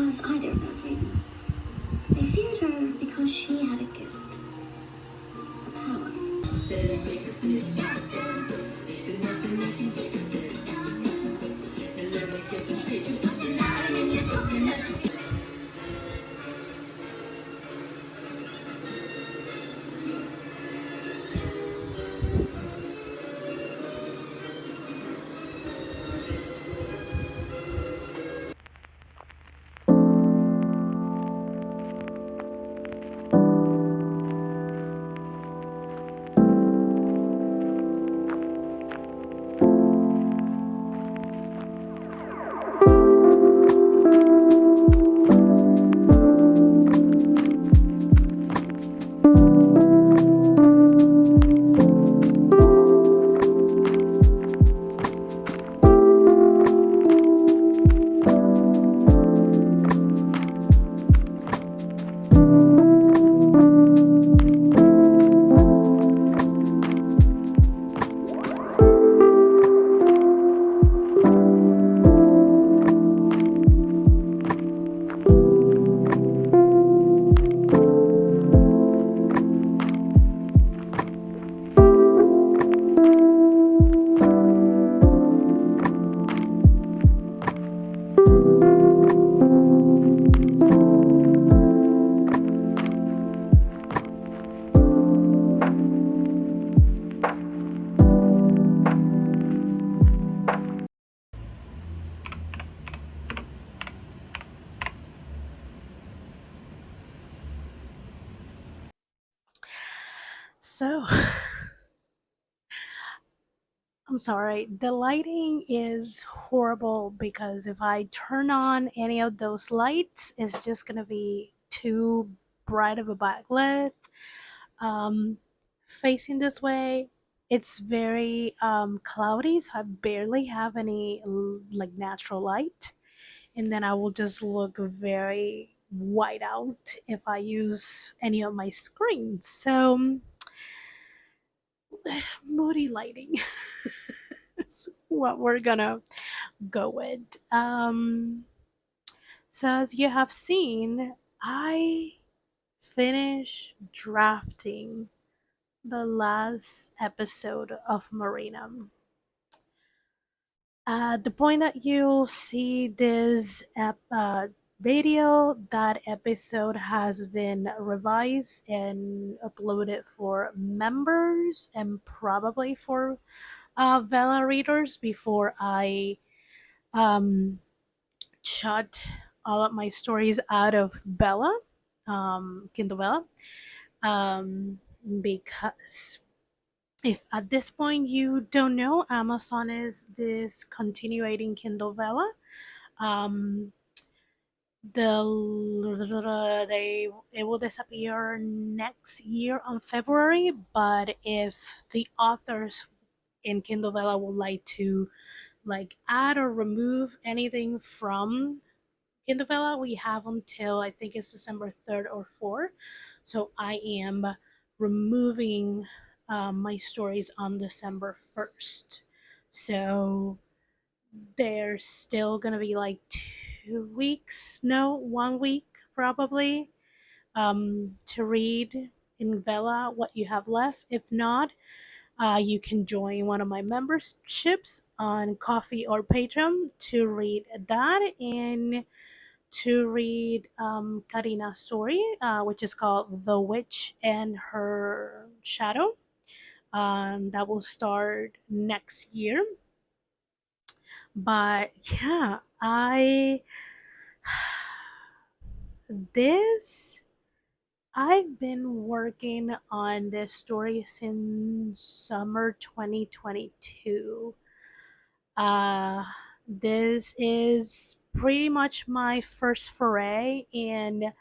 because either of those reasons. They feared her because she had a gift, a power. So, I'm sorry, the lighting is horrible because if I turn on any of those lights, it's just gonna be too bright of a backlit. Um, Facing this way, it's very cloudy, so I barely have any like natural light, and then I will just look very white out if I use any of my screens. So, moody lighting is what we're gonna go with. So, as you have seen, I finished drafting the last episode of Marina. At the point that you'll see this video, that episode has been revised and uploaded for members and probably for Vela readers before I um, shut all of my stories out of Bella, Kindle Bella, um, because if at this point you don't know, Amazon is discontinuing Kindle Vella. Um, they it will disappear next year on February. But if the authors in Kindle Vella would like to like add or remove anything from Kindle Vella, we have until I think it's December 3rd or 4th. So I am removing my stories on December 1st. So there's still gonna be like 2 weeks, no, 1 week probably, to read in Vela what you have left. If not, you can join one of my memberships on Coffee or Patreon to read that and to read Karina's story, which is called The Witch and Her Shadow. That will start next year. But yeah, this I've been working on this story since summer 2022. Uh, this is pretty much my first foray in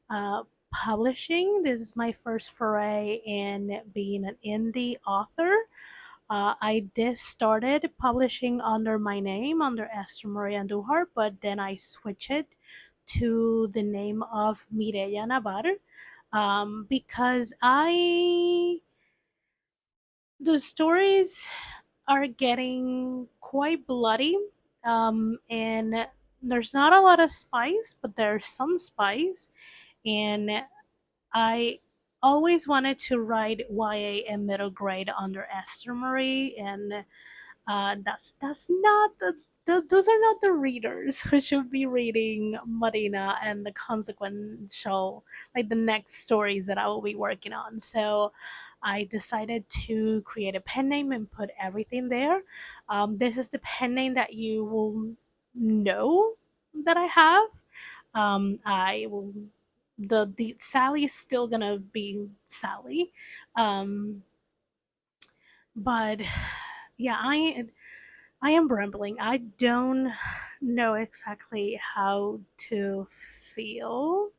uh, publishing. This is my first foray in being an indie author. I did started publishing under my name, under Esther Maria Andujar, but then I switched it to the name of Mireya Navar, because the stories are getting quite bloody, and there's not a lot of spice, but there's some spice. And I always wanted to write YA and middle grade under Esther Marie, and that's not those are not the readers who should be reading Marina and the consequential, like the next stories that I will be working on. So I decided to create a pen name and put everything there. This is the pen name that you will know that I have. I will the Sally is still gonna be Sally. Um, but yeah, I am rambling. I don't know exactly how to feel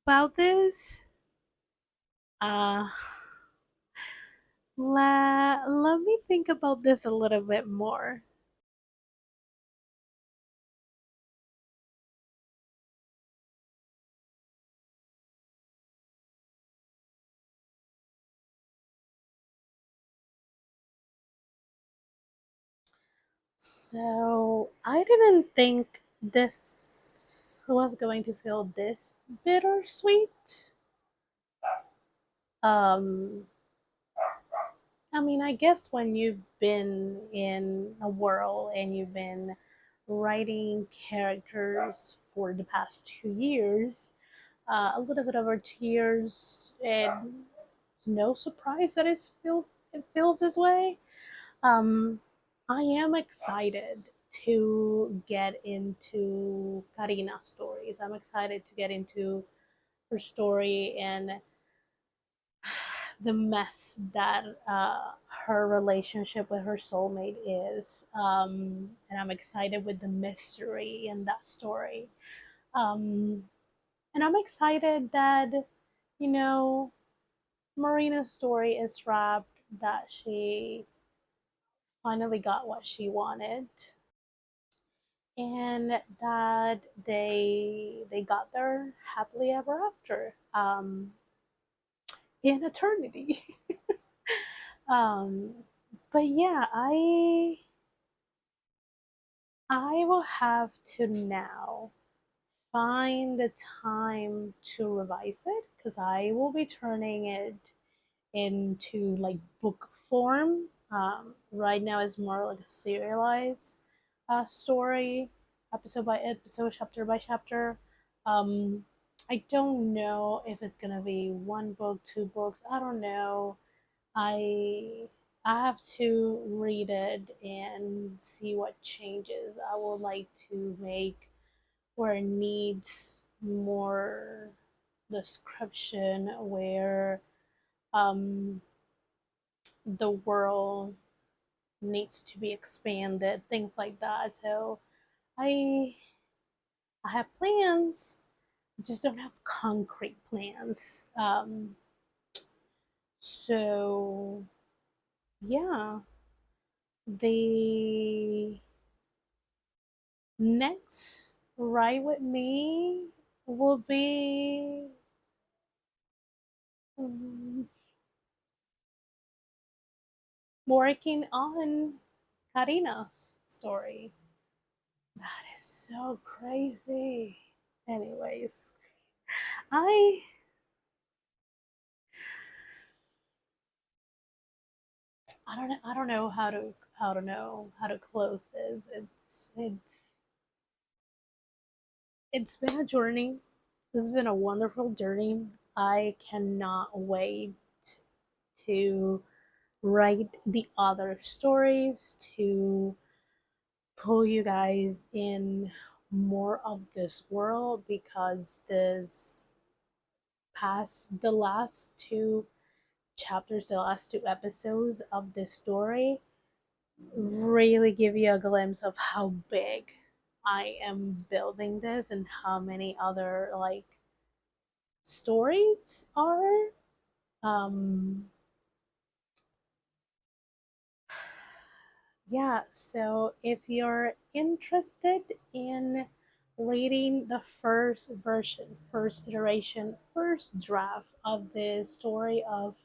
about this. Uh, let me think about this a little bit more. So I didn't think this was going to feel this bittersweet. Um, I mean, I guess when you've been in a world and you've been writing characters for the past 2 years, a little bit over 2 years, and it's no surprise that it feels this way. Um, I am excited to get into Karina's stories. I'm excited to get into her story and the mess that her relationship with her soulmate is. And I'm excited with the mystery in that story. Um, and I'm excited that, you know, Marina's story is wrapped, that she finally got what she wanted, and that they got there happily ever after, in eternity. um, but yeah, I will have to now find the time to revise it because I will be turning it into like book form. Right now it's more like a serialized story, episode by episode, chapter by chapter. Um, I don't know if it's gonna be one book, two books. I don't know. I I have to read it and see what changes I would like to make where it needs more description, where um, the world needs to be expanded, things like that. So I I have plans, just don't have concrete plans. So yeah, the next ride with me will be mm, working on Karina's story. That is so crazy. Anyways, I I don't know how to close this. It's been a journey. This has been a wonderful journey. I cannot wait to write the other stories, to pull you guys in more of this world, because this past the last two chapters, the last two episodes of this story really give you a glimpse of how big I am building this and how many other like stories are. Um, yeah, so if you're interested in reading the first version, first iteration, first draft of the story of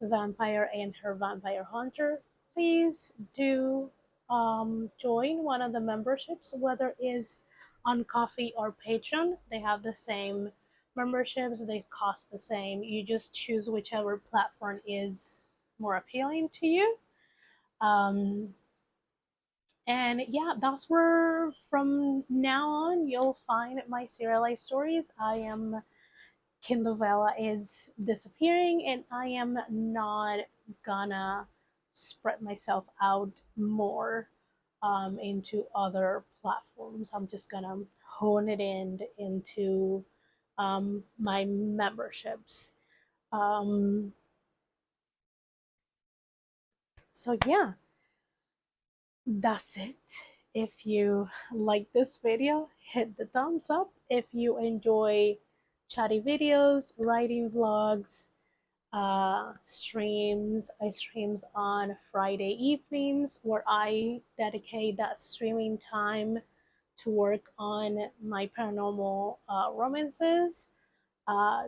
the vampire and her vampire hunter, please do. join one of the memberships, whether it's on Coffee or Patreon. They have the same memberships, they cost the same. You just choose whichever platform is more appealing to you. Um, and yeah, that's where from now on you'll find my serialized stories. I am Kindle Vella is disappearing, and I am not gonna spread myself out more into other platforms. I'm just gonna hone it into my memberships. Um, so yeah, that's it. If you like this video, hit the thumbs up. If you enjoy chatty videos, writing vlogs, streams. I streams on Friday evenings where I dedicate that streaming time to work on my paranormal romances.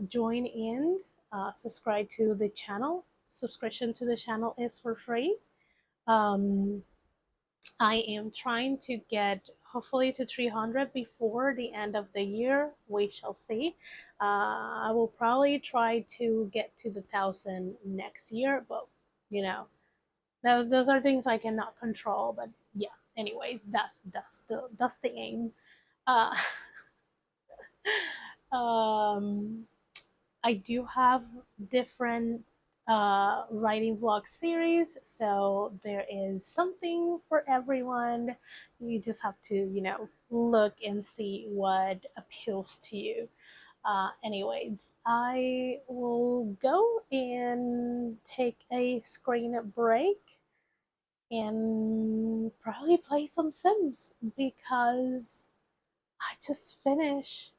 Join in, subscribe to the channel. Subscription to the channel is for free. Um, I am trying to get hopefully to 300 before the end of the year. We shall see. I will probably try to get to the 1,000 next year, but you know, those are things I cannot control. But yeah, anyways, that's the aim. Uh, um, I do have different writing vlog series, so there is something for everyone. You just have to, look and see what appeals to you. Anyways, I will go and take a screen break and probably play some Sims because I just finished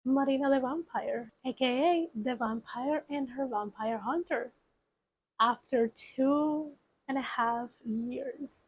Marina the Vampire, aka the Vampire and her Vampire Hunter, after 2.5 years.